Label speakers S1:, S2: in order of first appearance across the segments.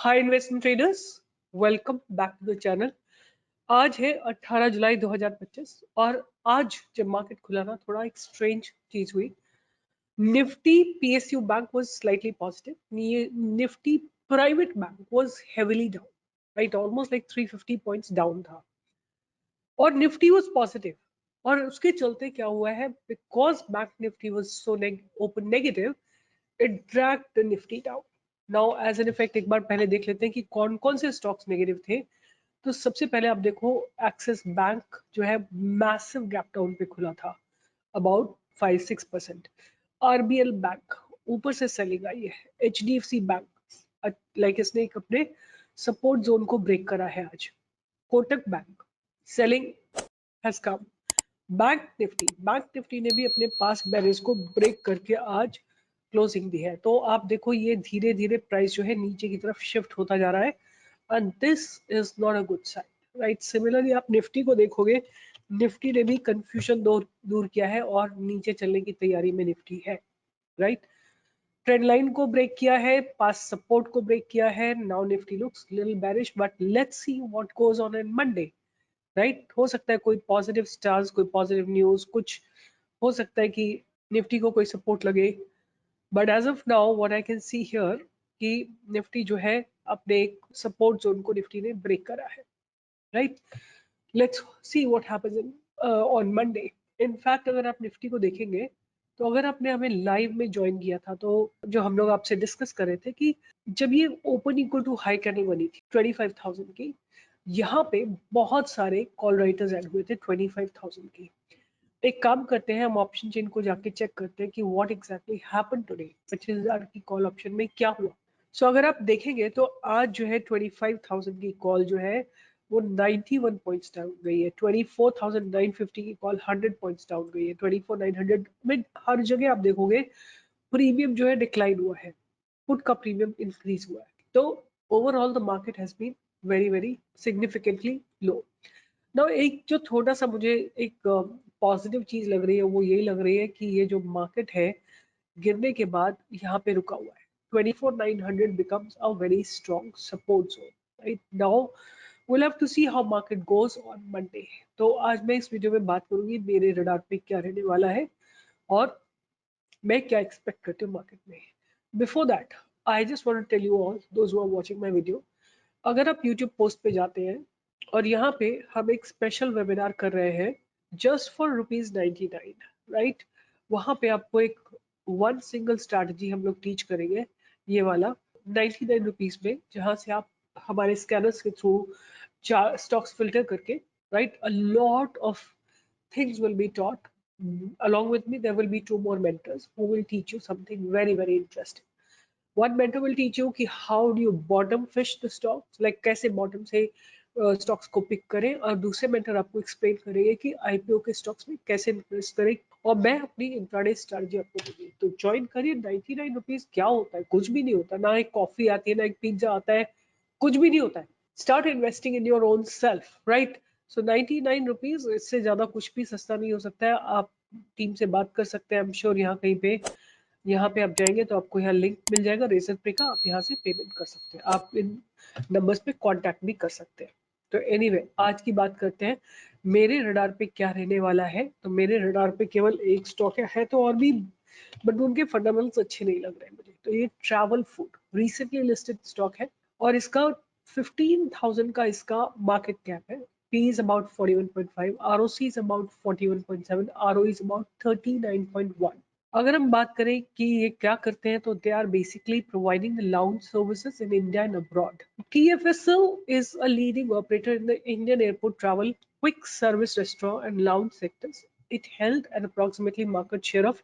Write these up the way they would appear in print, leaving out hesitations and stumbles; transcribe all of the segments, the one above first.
S1: Hi investment traders, welcome back to the channel. आज है 18 जुलाई 2025 और आज जब मार्केट खुला ना थोड़ा एक स्ट्रेंज चीज हुई। Nifty PSU bank was slightly positive, Nifty private bank was heavily down, right, almost like 350 points down था और निफ्टी वाज पॉजिटिव। और उसके चलते क्या हुआ है, because Bank Nifty was so open negative, it dragged the Nifty down. Now as an effect एक बार पहले देख लेते हैं कि कौन कौन से स्टॉक्स नेगेटिव थे। तो सबसे पहले आप देखो, एक्सिस बैंक जो है मैसिव गैप डाउन पे खुला था, अबाउट 5-6%। आरबीएल बैंक ऊपर से सेलिंग आई है। एचडीएफसी बैंक लाइक इसने एक अपने सपोर्ट जोन को ब्रेक करा है आज। Kotak bank selling has come. Bank Nifty ने भी अपने पास बैरियर्स को ब्रेक करके आज क्लोजिंग दी है। तो आप देखो ये धीरे धीरे प्राइस जो है नीचे की तरफ शिफ्ट होता जा रहा है and this is not a good sign, right. Similarly आप निफ्टी को देखोगे, निफ्टी ने भी कंफ्यूजन दूर किया है और नीचे चलने की तैयारी में निफ्टी है, राइट। ट्रेंड लाइन को ब्रेक किया है, पास सपोर्ट को ब्रेक किया है। Now Nifty looks little bearish but let's see what goes on in Monday, right. हो सकता है कोई पॉजिटिव स्टार्स, कोई पॉजिटिव न्यूज, कुछ हो सकता है कि निफ्टी को कोई सपोर्ट लगे। But as of now what I can see here कि निफ्टी जो है अपने एक सपोर्ट जोन को निफ्टी ने ब्रेक करा है, right. Let's see what happens in on Monday. In fact अगर आप निफ्टी को देखेंगे तो अगर आपने हमें लाइव में ज्वाइन किया था तो जो हम लोग आपसे डिस्कस कर रहे थे कि जब ये open equal to high candle बनी थी 25,000 की, यहाँ पे बहुत सारे कॉल राइटर्स ऐड हुए थे 25,000 की। एक काम करते हैं, हम ऑप्शन चेन को जाके चेक करते हैं कि व्हाट एग्जैक्टली हैपेंड टुडे, 25,000 की कॉल ऑप्शन में क्या हुआ। सो अगर आप देखेंगे तो आज जो है 25,000 की कॉल जो है वो 91 पॉइंट्स डाउन गई है। 24,950 की कॉल 100 पॉइंट्स डाउन गई है। 24,900 में हर जगह आप देखोगे प्रीमियम जो है डिक्लाइन हुआ है, पुट का प्रीमियम इंक्रीज हुआ है। तो overall the market has been very very significantly low. ना एक जो थोड़ा सा मुझे एक पॉजिटिव चीज लग रही है वो यही लग रही है कि ये जो मार्केट है गिरने के बाद यहाँ पे रुका हुआ है। 24,900 becomes a very strong support zone, right? Now we'll have to see how market goes on Monday. तो आज मैं इस वीडियो में बात करूंगी मेरे रडार पे क्या रहने वाला है और मैं क्या एक्सपेक्ट करती हूँ मार्केट में। Before that I just want to tell you all those who are watching my video, अगर आप यूट्यूब पोस्ट पे जाते हैं और यहाँ पे हम एक स्पेशल वेबिनार कर रहे हैं जस्ट फॉर ₹99, राइट। वहाँ पे आपको एक वन सिंगल स्ट्रैटेजी हम लोग टीच करेंगे, ये वाला ₹99 में, जहाँ से आप हमारे स्कैनर्स के थ्रू स्टॉक्स फिल्टर करके, right, a lot of things will be taught. Along with me there will be two more mentors who will teach you something very very interesting. One mentor will teach you कि how do you bottom fish the stocks, like कैसे bottom से stocks को pick करें, और दूसरे mentor आपको explain करेंगे कि IPO के stocks में कैसे invest करें। और मैं अपनी इंट्राडे स्ट्रैटेजी आपको दूंगी, तो ज्वाइन करिए। ₹99 क्या होता है, कुछ भी नहीं होता। ना एक कॉफी आती है, ना एक पिज्जा आता है, कुछ भी नहीं होता है। Start investing in your own self, right. So ₹99, इससे ज्यादा कुछ भी सस्ता नहीं हो सकता है। आप टीम से बात कर सकते हैं, आई एम श्योर यहाँ कहीं पे, यहाँ पे आप जाएंगे तो आपको यहाँ लिंक मिल जाएगा रेजर पे का, आप यहाँ से पेमेंट कर सकते हैं, आप इन नंबर्स पे कांटेक्ट भी कर सकते हैं। तो एनीवे आज की बात करते हैं मेरे रडार पे क्या रहने वाला है। तो मेरे रडार पे केवल एक स्टॉक है तो और भी, बट उनके फंडामेंटल्स अच्छे नहीं लग रहे हैं मुझे। तो ये travel food recently listed stock है और इसका 15,000 का इसका मार्केट कैप है। P is about 41.5, ROC is about 41.7, ROE is about 39.1। अगर हम बात करें कि ये क्या करते हैं तो they are basically providing lounge services in India and abroad. TFSL is a leading operator in the Indian airport travel, quick service restaurant and lounge sectors. It held an approximately market share of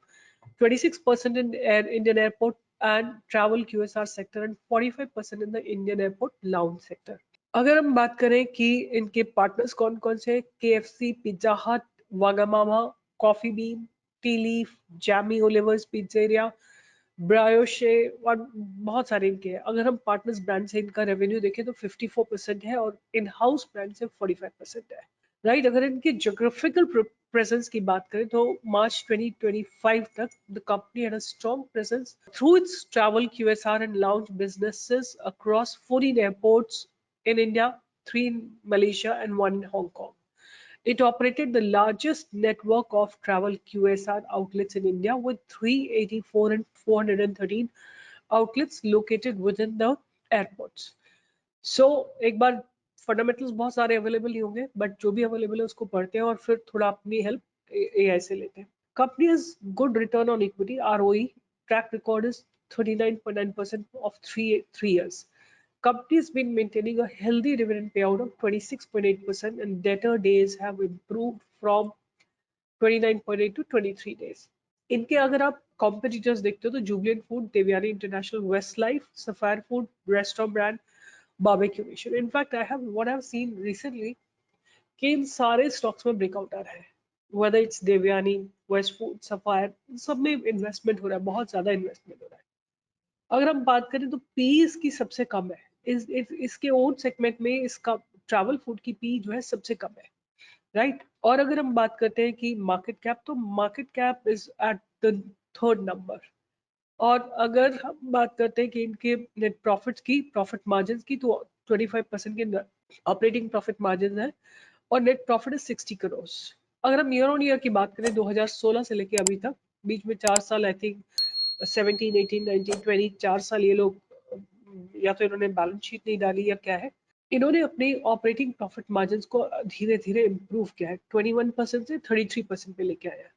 S1: 26% in Indian airport and travel QSR sector and 45% in the Indian airport lounge sector. अगर हम बात करें कि इनके partners कौन कौन से, KFC, Pizza Hut, Wagamama, Coffee Bean, Tea Leaf, Jamie Oliver's pizzeria, brioche और बहुत सारे इनके हैं। अगर हम पार्टनर्स ब्रांड से इनका रेवेन्यू देखें तो 54% है और इन हाउस ब्रांड से 45% है, राइट। अगर इनके ज्योग्राफिकल presence की बात करें तो March 2025 तक the company had a strong presence through its travel QSR and lounge businesses across 14 airports in India, 3 in Malaysia and 1 in Hong Kong. It operated the largest network of travel QSR outlets in India with 384 and 413 outlets located within the airports. एक बार fundamentals बहुत सारे available नहीं होंगे, but जो भी available है उसको पढ़ते हैं और फिर थोड़ा अपनी हेल्प एआई से लेते हैं. Company has good return on equity (ROE). Track record is 39.9% of three years. Company has been maintaining a healthy dividend payout of 26.8% and debtor days have improved from 29.8 to 23 days. इनके अगर आप competitors देखते हो तो Jubilant Food, Devyani International, West Life, Sapphire Food, Restaurant Brand, Barbeque Nation. In fact I have seen recently कि इन सारे stocks में ब्रेकआउट आ रहा है, whether it's Devyani, West Food, Sapphire, सब में इन्वेस्टमेंट हो रहा है, बहुत ज्यादा इन्वेस्टमेंट हो रहा है. अगर हम बात करें तो पी इसकी सबसे कम है. इसके ओन सेगमेंट में इसका ट्रैवल फूड की पी जो है सबसे कम है, राइट. और अगर हम बात करते हैं कि मार्केट कैप, तो market cap is at the third number. और अगर हम बात करते हैं कि इनके नेट प्रॉफिट्स की, प्रॉफिट मार्जिन की, तो 25% के ऑपरेटिंग प्रॉफिट मार्जिन है और नेट प्रॉफिट है 60 करोड़. अगर हम ईयर ऑन ईयर की बात करें 2016 से लेके अभी तक, बीच में 4 साल, आई थिंक 17, 18, 19, 20, 4 साल ये लोग या तो इन्होंने बैलेंस शीट नहीं डाली या क्या है, इन्होंने अपनी ऑपरेटिंग प्रॉफिट मार्जिन को धीरे धीरे इंप्रूव किया है. 21% से 33% पे लेके आया है.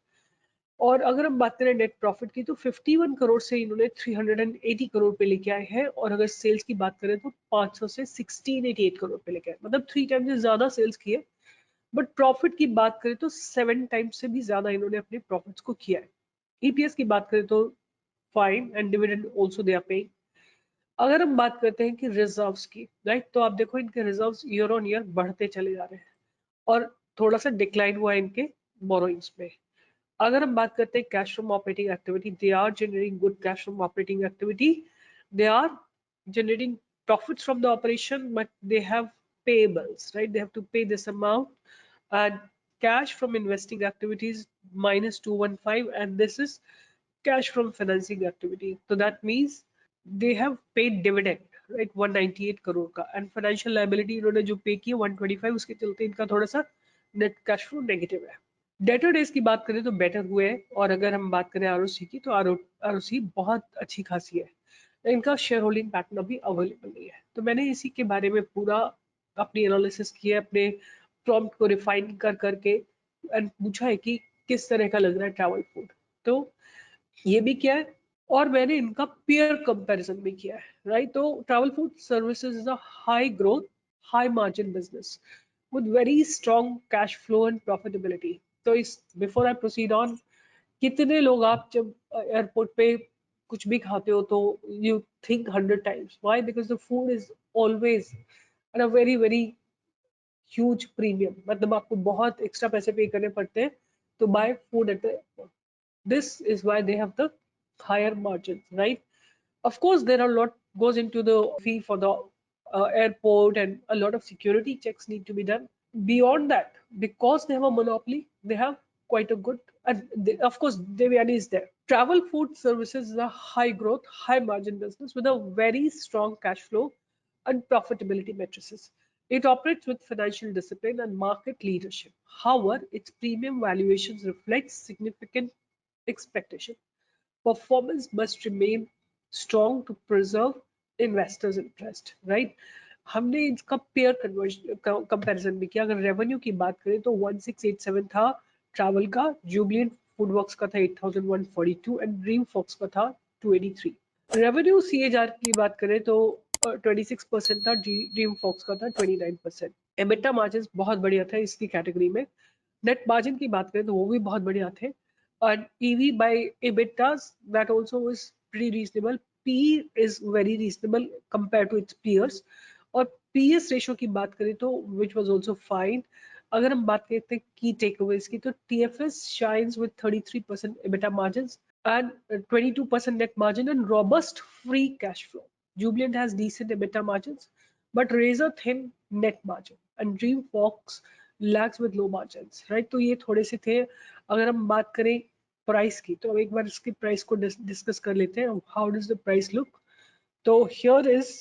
S1: और अगर हम बात करें नेट प्रॉफिट की, तो 51 करोड़ से इन्होंने 380 करोड़ पे लेके आए हैं. और अगर सेल्स की बात करें तो 500 से 1688 करोड़ पे लेके आए, मतलब 3 टाइम से ज्यादा सेल्स किए. बट प्रॉफिट की बात करें तो 7 टाइम्स से भी ज्यादा इन्होंने अपने प्रॉफिट्स को किया है. ईपीएस की बात करें तो fine and dividend also they are paying. अगर हम बात करते हैं कि रिजर्व्स की, राइट, तो आप देखो इनके रिजर्व्स ईयर ऑन ईयर बढ़ते चले जा रहे हैं और थोड़ा सा डिक्लाइन हुआ है इनके बोरोइंग्स में. अगर हम बात करते हैं cash from operating activity, they are generating good cash from operating activity. They are generating profits from the operation, but they have payables, right? They have to pay this amount. And cash from investing activities minus 215, and this is cash from financing activity. So that means they have paid dividend, right? 198 crore का. And financial liability इन्होंने जो पे की 125, उसके चलते इनका थोड़ा सा नेट कैश फ्लो नेगेटिव है. डेटर डेज की बात करें तो बेटर हुए हैं. और अगर हम बात करें आरओसी की, तो आरओसी बहुत अच्छी खासी है. इनका शेयर होल्डिंग पैटर्न अभी अवेलेबल नहीं है. तो मैंने इसी के बारे में पूरा अपनी एनालिसिस की है, अपने प्रॉम्प्ट को रिफाइन कर करके, एंड पूछा है कि किस तरह का लग रहा है ट्रैवल फूड. तो ये भी किया है और मैंने इनका पेयर कंपैरिजन भी किया है, राइट. तो travel food services is a high growth, high margin business with very strong cash flow and profitability. तो इस बिफोर आई प्रोसीड ऑन, कितने लोग आप जब एयरपोर्ट पे कुछ भी खाते हो तो you think 100 times. Why? Because the food is always at a very very huge premium. मतलब आपको बहुत एक्स्ट्रा पैसे पे करने पड़ते हैं to buy food at the airport. This is why they have the higher margins, right? Of course, there are a lot goes into the fee for the airport, and a lot of security checks need to be done. Beyond that, because they have a monopoly, they have quite a good, and of course, Devyani is there. Travel food services is a high growth, high margin business with a very strong cash flow and profitability matrices. It operates with financial discipline and market leadership. However, its premium valuations reflect significant expectation. Performance must remain strong to preserve investors' interest, right? हमने इसका pair comparison भी किया. अगर revenue की बात करें तो 1687 था ट्रैवल का, जुबलिएंट फूडवर्क्स का था 8142 एंड ड्रीम फॉक्स का था 283. रेवेन्यू सीएजआर की बात करें तो 26% था, ड्रीम फॉक्स का था 29%. एबिटा मार्जिन बहुत बढ़िया था इसकी कैटेगरी में. नेट मार्जिन की बात करें तो वो भी बहुत बढ़िया थे. And EV by EBITDAs, that also is pretty reasonable. P is very reasonable compared to its peers. और PS ratio की बात करें तो which was also fine. अगर हम बात करते हैं key takeaways की, तो TFS shines with 33% EBITDA margins and 22% net margin and robust free cash flow. Jubilant has decent EBITDA margins but razor thin net margin. And Dreamfox lakhs with low margins, right. तो ये थोड़े से थे। अगर हम बात करें प्राइस की, तो अब एक बार इसकी प्राइस को डिस्कस कर लेते हैं। How does the price look? तो here is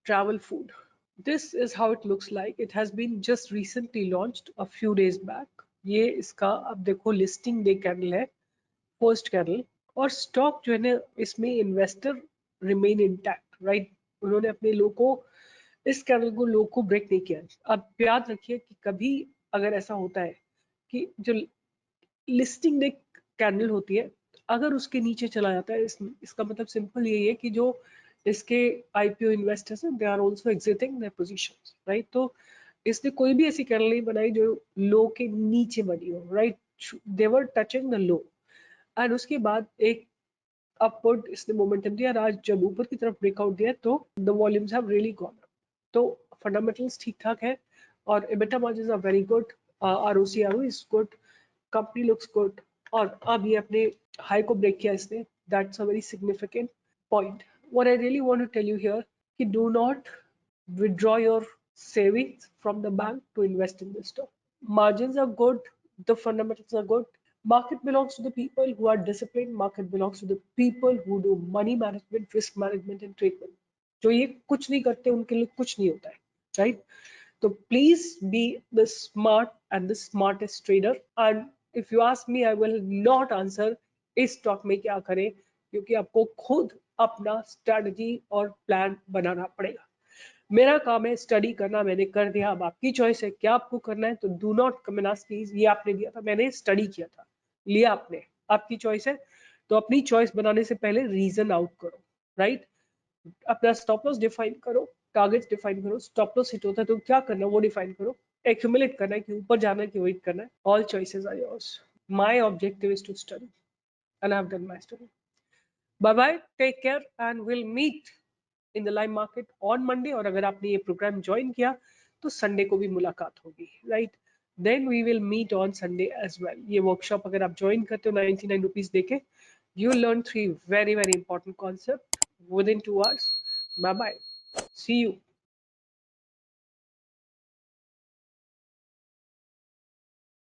S1: travel food. This is how it looks like. It has been just recently launched a few days back. ये इसका अब देखो लिस्टिंग डे कैंडल है, फर्स्ट कैंडल। और स्टॉक जो है ना, इसमें इन्वेस्टर रिमेन इंटैक्ट, राइट। उन्होंने अपने लो को, इस कैंडल को लो को ब्रेक नहीं किया। अब याद रखिए कि कभी अगर ऐसा होता है कि जो लिस्टिंग डे कैंडल होती है, अगर उसके नीचे चला जाता है, इसका मतलब सिंपल यही है कि जो इसके आईपीओ इन्वेस्टर्स हैं, they are also exiting their positions, right. तो इसने कोई भी ऐसी कैंडल नहीं बनाई जो लो के नीचे बनी हो, right. They were touching the low, and उसके बाद एक अपवर्ड इसने मोमेंटम दिया। आज जब ऊपर की तरफ ब्रेकआउट दिया तो the volumes have really gone up. तो फंडामेंटल्स ठीक ठाक है और EBITDA margins are very good, ROCE is good, company looks good. और अब ये अपने हाई को ब्रेक किया इसने, that's a very significant point. What I really want to tell you here कि do not withdraw your savings from the bank to invest in this stock. Margins are good, the fundamentals are good. Market belongs to the people who are disciplined. Market belongs to the people who do money management, risk management and treatment. जो ये कुछ नहीं करते उनके लिए कुछ नहीं होता है, right? So please be the smart and the smartest trader. And if you ask me, I will not answer इस स्टॉक में क्या करें, क्योंकि आपको खुद अपना स्ट्रेटजी और प्लान बनाना पड़ेगा। मेरा काम है स्टडी करना, मैंने कर दिया। अब आपकी चॉइस है क्या आपको करना है। तो डू नॉट कमेंट प्लीज, ये आपने दिया था, मैंने स्टडी किया था, लिया आपने, आपकी चॉइस है। तो अपनी चॉइस बनाने से पहले रीजन आउट करो, राइट। अपना स्टॉप लॉस डिफाइन करो, टारगेट्स डिफाइन करो। स्टॉप लॉस हिट होता है तो क्या करना है वो डिफाइन करो। एक्यूमुलेट करना है कि ऊपर जाना है कि वेट करना है। All choices are yours. My objective is to study and I have done my study. Bye bye, take care and will meet in the live market on Monday. और अगर आपने ये प्रोग्राम ज्वाइन किया तो Sunday को भी मुलाकात होगी, right. Then we will meet on Sunday as well. ये वर्कशॉप अगर आप ज्वाइन करते हो 99 रुपीज देके, you will learn 3 very important concepts within 2 hours. Bye bye. See you.